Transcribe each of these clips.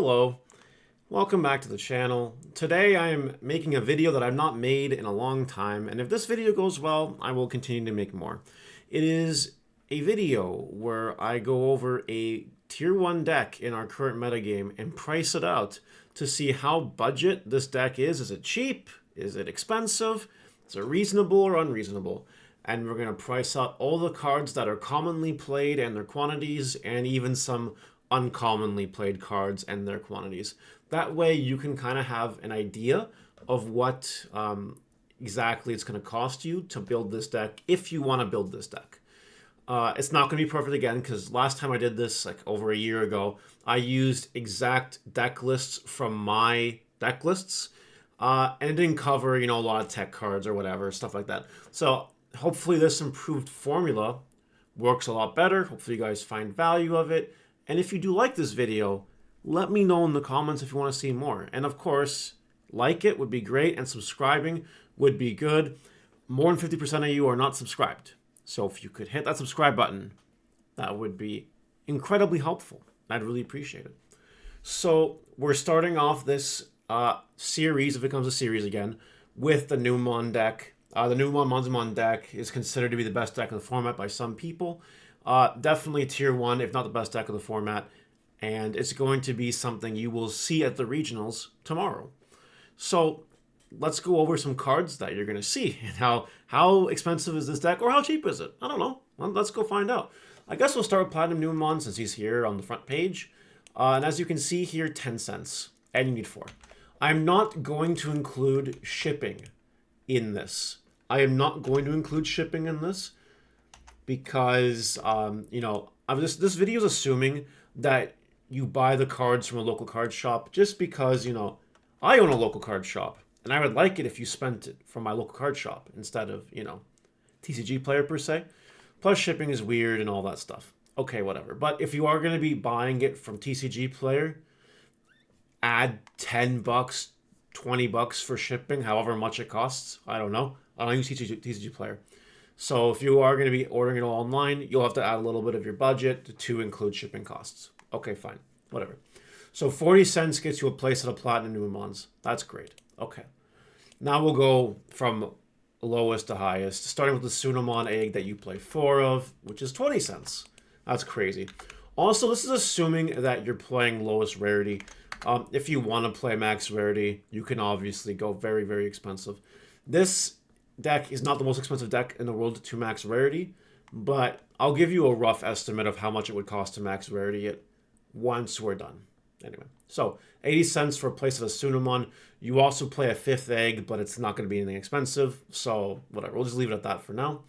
Hello, welcome back to the channel. Today I am making a video that I've not made in a long time, and if this video goes well, I will continue to make more. It is a video where I go over a tier 1 deck in our current metagame and price it out to see how budget this deck is. Is it cheap? Is it expensive? Is it reasonable or unreasonable? And we're going to price out all the cards that are commonly played and their quantities, and even some uncommonly played cards and their quantities. That way you can kind of have an idea of what exactly it's going to cost you to build this deck if you want to build this deck. It's not going to be perfect again, because last time I did this, like over a year ago, I used exact deck lists from my deck lists, and it didn't cover, a lot of tech cards or whatever, stuff like that. So hopefully this improved formula works a lot better. Hopefully you guys find value of it. And if you do like this video, let me know in the comments if you want to see more. And of course, like it would be great, and subscribing would be good. More than 50% of you are not subscribed. So if you could hit that subscribe button, that would be incredibly helpful. I'd really appreciate it. So we're starting off this series, if it becomes a series again, with the Numemon deck. The Numemon deck is considered to be the best deck in the format by some people. Definitely tier 1, if not the best deck of the format. And it's going to be something you will see at the regionals tomorrow. So let's go over some cards that you're going to see. And how expensive is this deck, or how cheap is it? I don't know. Well, let's go find out. I guess we'll start with Platinum Numemon, since he's here on the front page. And as you can see here, 10 cents. And you need 4. I'm not going to include shipping in this. I am not going to include shipping in this because, this video is assuming that you buy the cards from a local card shop, just because, I own a local card shop, and I would like it if you spent it from my local card shop instead of, TCG Player per se. Plus shipping is weird and all that stuff. Okay, whatever. But if you are going to be buying it from TCG Player, add $10, $20 for shipping, however much it costs. I don't know. I don't use TCG Player. So if you are going to be ordering it all online, you'll have to add a little bit of your budget to include shipping costs. Okay, fine. Whatever. So 40 cents gets you a place at a Platinum Numemons. That's great. Okay. Now we'll go from lowest to highest, starting with the Numemon egg that you play 4 of, which is 20 cents. That's crazy. Also, this is assuming that you're playing lowest rarity. If you want to play max rarity, you can obviously go very, very expensive. This deck is not the most expensive deck in the world to max rarity, but I'll give you a rough estimate of how much it would cost to max rarity it once we're done. Anyway, so 80 cents for a place of a Numemon. You also play a 5th egg, but it's not going to be anything expensive, so whatever. We'll just leave it at that for now.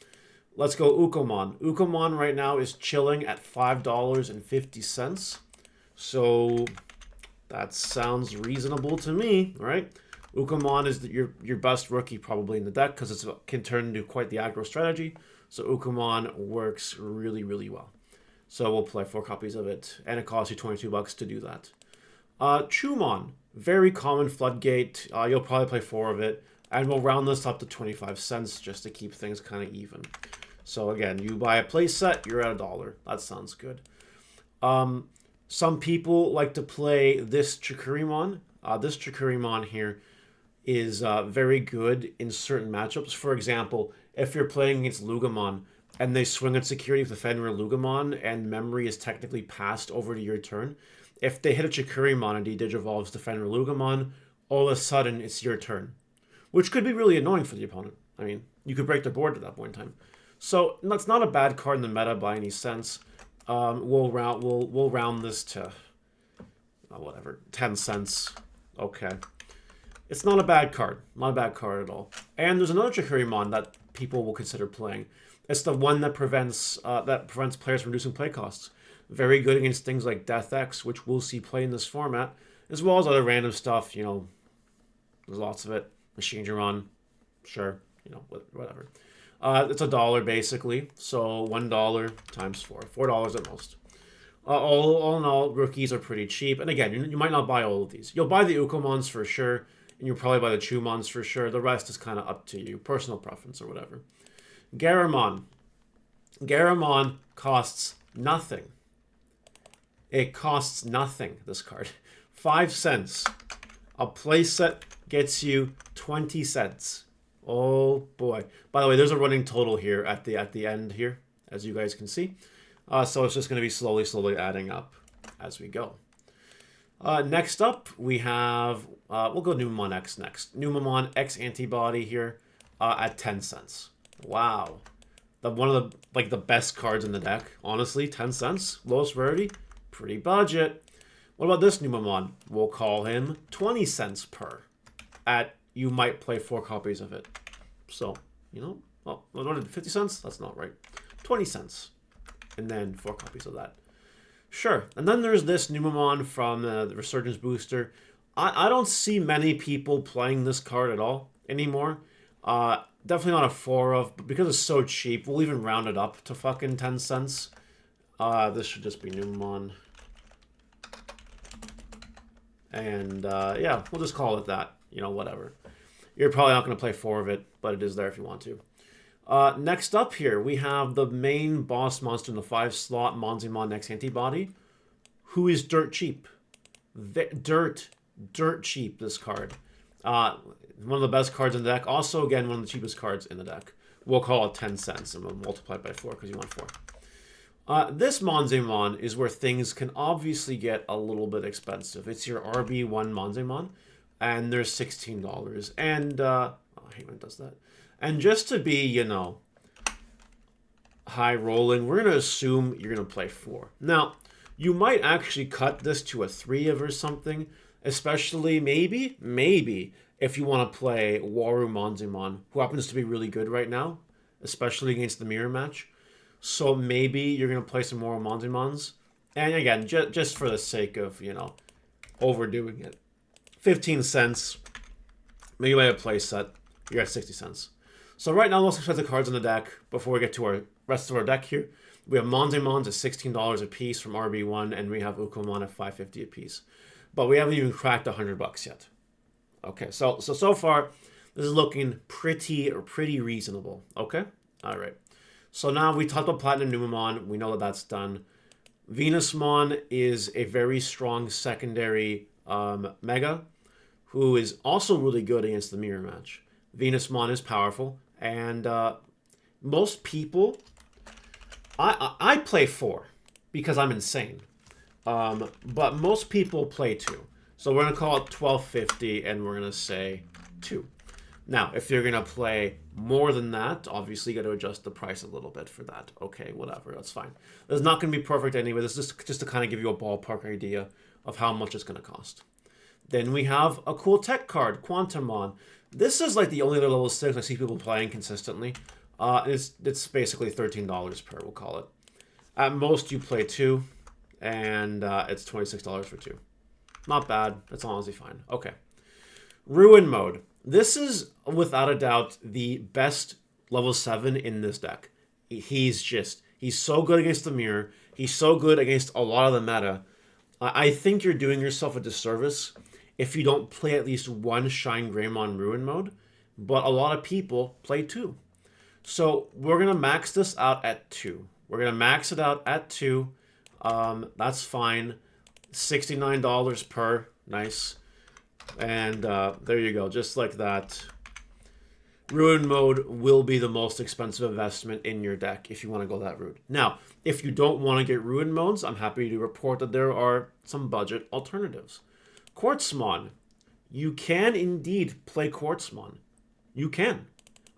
Let's go Ukomon. Ukomon right now is chilling at $5.50. So that sounds reasonable to me, right? Ukomon is your best rookie probably in the deck, because it can turn into quite the aggro strategy. So Ukomon works really, really well. So we'll play 4 copies of it, and it costs you $22 to do that. Chumon, very common floodgate. You'll probably play 4 of it, and we'll round this up to 25 cents just to keep things kind of even. So again, you buy a play set, you're at $1. That sounds good. Some people like to play this Chikurimon. This Chikurimon here is very good in certain matchups. For example, if you're playing against Lugamon and they swing on security with Defender Lugamon and memory is technically passed over to your turn, if they hit a Chikurimon and he Digivolves Defender Lugamon, all of a sudden it's your turn, which could be really annoying for the opponent. I mean, you could break their board at that point in time. So that's not a bad card in the meta by any sense. We'll round this to whatever, 10 cents. Okay. It's not a bad card. Not a bad card at all. And there's another Chikurimon that people will consider playing. It's the one that prevents players from reducing play costs. Very good against things like Death X, which we'll see play in this format, as well as other random stuff. There's lots of it. Machine Drum, sure, whatever. It's $1 basically, so $1 times 4, $4 at most. All in all, rookies are pretty cheap. And again, you might not buy all of these. You'll buy the Ukomons for sure, and you'll probably buy the Chumons for sure. The rest is kind of up to you, personal preference or whatever. Garamon. Garamon costs nothing. It costs nothing, this card. 5 cents. A playset gets you 20 cents. Oh boy. By the way, there's a running total here at the end here, as you guys can see. So it's just going to be slowly adding up as we go. Next up, we have, we'll go Numemon X next. Numemon X antibody here at 10 cents. Wow. One of the best cards in the deck. Honestly, 10 cents. Lowest rarity. Pretty budget. What about this Numemon? We'll call him 20 cents per. You might play 4 copies of it. So, you know, well, what did 50 cents? That's not right. 20 cents. And then 4 copies of that. Sure. And then there's this Numemon from the Resurgence Booster. I don't see many people playing this card at all anymore. Definitely not a 4 of, but because it's so cheap, we'll even round it up to fucking 10 cents. This should just be Numemon. And yeah, we'll just call it that. You know, whatever. You're probably not going to play 4 of it, but it is there if you want to. Next up here, we have the main boss monster in the 5-slot Numemon X Antibody, who is dirt cheap. Dirt cheap, this card. One of the best cards in the deck. Also, again, one of the cheapest cards in the deck. We'll call it 10 cents, and we'll multiply it by 4 because you want 4. This Numemon is where things can obviously get a little bit expensive. It's your RB1 Numemon, and there's $16. And, oh, I hate when it does that. And just to be, you know, high rolling, we're going to assume you're going to play 4. Now, you might actually cut this to a 3 of or something, especially maybe if you want to play Waru Numemon, who happens to be really good right now, especially against the mirror match. So maybe you're going to play some more Numemons. And again, just for the sake of, you know, overdoing it. 15 cents. Maybe buy a play set. You got 60 cents. So right now, the most expensive cards in the deck, before we get to our rest of our deck here, we have Numemons at $16 a piece from RB1, and we have Ukomon at $5.50 a piece. But we haven't even cracked $100 yet. Okay, so far, this is looking pretty reasonable. Okay? All right. So now we talked about Platinum Numemon. We know that that's done. Venusmon is a very strong secondary Mega, who is also really good against the mirror match. Venusmon is powerful, and most people... I play 4 because I'm insane. But most people play 2. So we're going to call it $12.50, and we're going to say 2. Now, if you're going to play more than that, obviously you got to adjust the price a little bit for that. Okay, whatever, that's fine. It's not going to be perfect anyway. This is just to kind of give you a ballpark idea of how much it's going to cost. Then we have a cool tech card, Quantumon. This is like the only other level 6 I see people playing consistently. It's basically $13 per, we'll call it. At most, you play 2, and it's $26 for 2. Not bad. That's honestly fine. Okay. Ruin Mode. This is, without a doubt, the best level 7 in this deck. He's so good against the mirror. He's so good against a lot of the meta. I think you're doing yourself a disservice if you don't play at least one Shine Greymon Ruin Mode, but a lot of people play 2. So we're going to max this out at 2. We're going to max it out at 2. That's fine. $69 per. Nice. And there you go. Just like that. Ruin Mode will be the most expensive investment in your deck if you want to go that route. Now, if you don't want to get Ruin Modes, I'm happy to report that there are some budget alternatives. Quartzmon. You can indeed play Quartzmon. You can.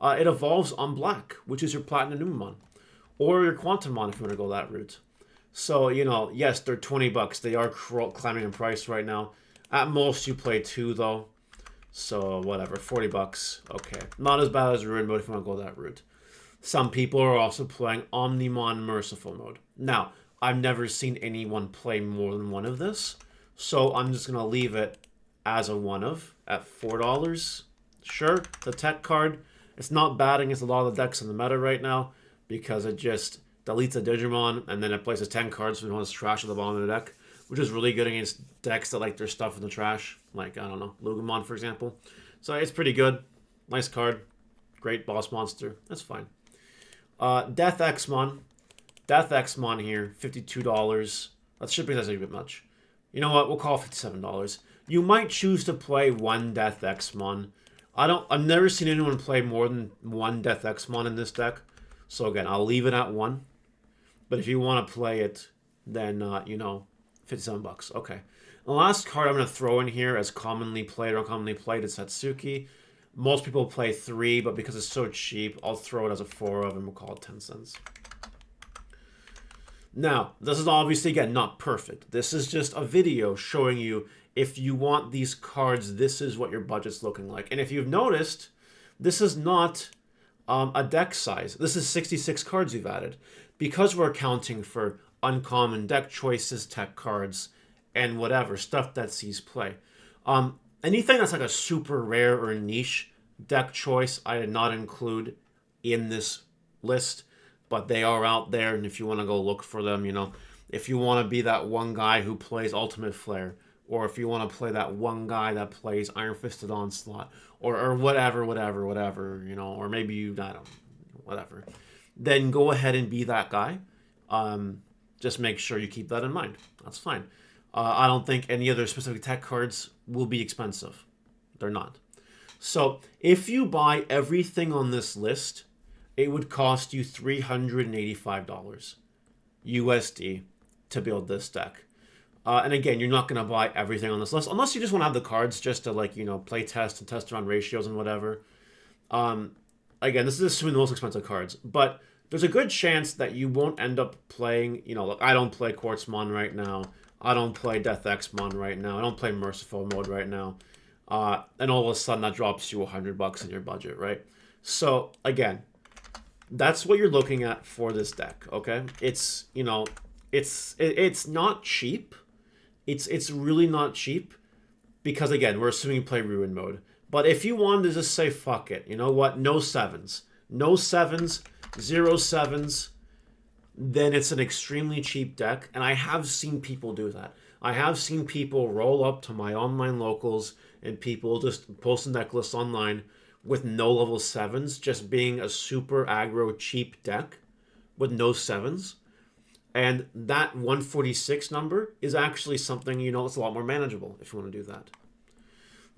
It evolves on black, which is your Platinum Numemon. Or your Quantumon if you want to go that route. So, you know, yes, they're $20. They are climbing in price right now. At most, you play 2, though. So, whatever, $40. Okay. Not as bad as Ruin Mode if you want to go that route. Some people are also playing Omnimon Merciful Mode. Now, I've never seen anyone play more than one of this. So, I'm just going to leave it as a one of at $4. Sure, the tech card. It's not bad against a lot of the decks in the meta right now because it just deletes a Digimon and then it places 10 cards from one's trash at the bottom of the deck, which is really good against decks that like their stuff in the trash, like, I don't know, Numemon, for example. So it's pretty good. Nice card. Great boss monster. That's fine. Death Xmon. Death Xmon here, $52. That shipping doesn't a bit much. You know what? We'll call it $57. You might choose to play one Death Xmon. I've never seen anyone play more than one Death Xmon in this deck. So again, I'll leave it at 1. But if you want to play it, then, you know, $57. Okay. The last card I'm going to throw in here as commonly played or uncommonly played is Satsuki. Most people play 3, but because it's so cheap, I'll throw it as a 4 of and we'll call it 10 cents. Now, this is obviously, again, not perfect. This is just a video showing you if you want these cards, this is what your budget's looking like. And if you've noticed, this is not a deck size. This is 66 cards we've added. Because we're accounting for uncommon deck choices, tech cards, and whatever, stuff that sees play. Anything that's like a super rare or niche deck choice, I did not include in this list. But they are out there, and if you want to go look for them, you know, if you want to be that one guy who plays Ultimate Flare, or if you want to play that one guy that plays Iron Fisted Onslaught, or whatever, you know, or maybe you, I don't know, whatever, then go ahead and be that guy. Just make sure you keep that in mind. That's fine. I don't think any other specific tech cards will be expensive. They're not. So if you buy everything on this list, it would cost you $385 USD to build this deck. And again, you're not going to buy everything on this list, unless you just want to have the cards just to, like, you know, play test and test around ratios and whatever. Again, this is assuming the most expensive cards, but there's a good chance that you won't end up playing, you know, look, I don't play Quartzmon right now. I don't play Death Xmon right now. I don't play Merciful Mode right now. And all of a sudden that drops you $100 in your budget, right? So again, that's what you're looking at for this deck, okay? It's, you know, it's not cheap. It's really not cheap because, again, we're assuming you play Ruin Mode. But if you wanted to just say, fuck it, you know what? No 7s. No 7s, 0 7s, then it's an extremely cheap deck. And I have seen people do that. I have seen people roll up to my online locals and people just posting deck lists online with no level 7s, just being a super aggro cheap deck with no 7s. And that 146 number is actually something, you know, it's a lot more manageable if you want to do that.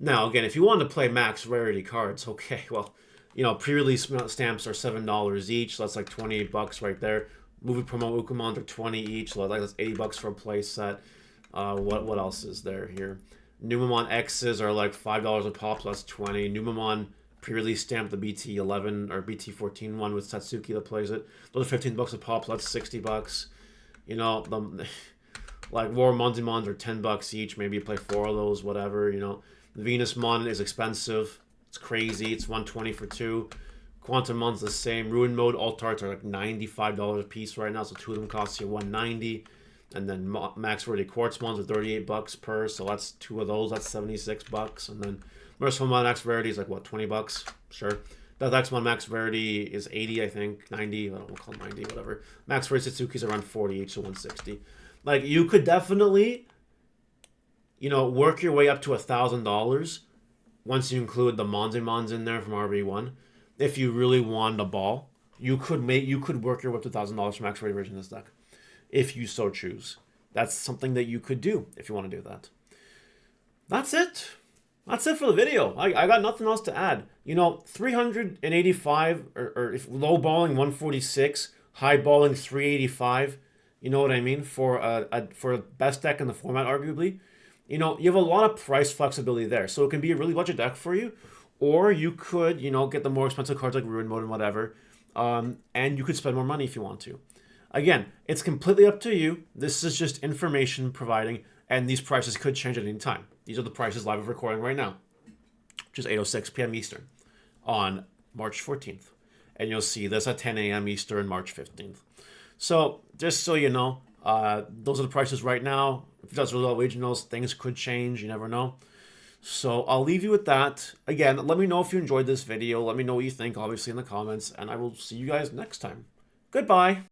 Now, again, if you want to play max rarity cards, okay, well, you know, pre-release stamps are $7 each, so that's like $28 right there. Movie promo Ukumons are $20 each, so that's $80 for a play set. What else is there here? Numemon X's are like $5 a pop, so that's $20. Numemon pre-release stamp, the BT11 or BT14 one with Satsuki that plays it. Those are $15 a pop, so that's $60. You know, like War Numemons are $10 each. Maybe you play 4 of those, whatever. You know, the Venusmon is expensive. It's crazy. It's $120 for 2. Quantumon's the same. Ruin Mode alt arts are like $95 a piece right now, so 2 of them cost you $190. And then Max Rarity Quartzmons are $38 per, so that's 2 of those. That's $76. And then Merciful Mon Max Rarity is like, what, $20? Sure. Death Xmon Max Rarity is 80, I think. 90. I don't know, we'll call it 90, whatever. Max Rarity Satsuki's around 40 each, so 160. Like, you could definitely, you know, work your way up to $1,000 once you include the Numemons in there from RB1. If you really wanted a ball, you could work your way up to $1,000 for Max Rarity version of this deck, if you so choose. That's something that you could do if you want to do that. That's it. That's it for the video. I got nothing else to add. You know, 385, or if low balling 146, high balling 385. You know what I mean? For a best deck in the format, arguably. You know, you have a lot of price flexibility there. So it can be a really budget deck for you. Or you could, you know, get the more expensive cards like Ruin Mode and whatever. And you could spend more money if you want to. Again, it's completely up to you. This is just information providing. And these prices could change at any time. These are the prices live of recording right now, which is 8:06 p.m. Eastern on March 14th. And you'll see this at 10 a.m. Eastern, March 15th. So just so you know, those are the prices right now. If it does really well regionals, things could change. You never know. So I'll leave you with that. Again, let me know if you enjoyed this video. Let me know what you think, obviously, in the comments. And I will see you guys next time. Goodbye.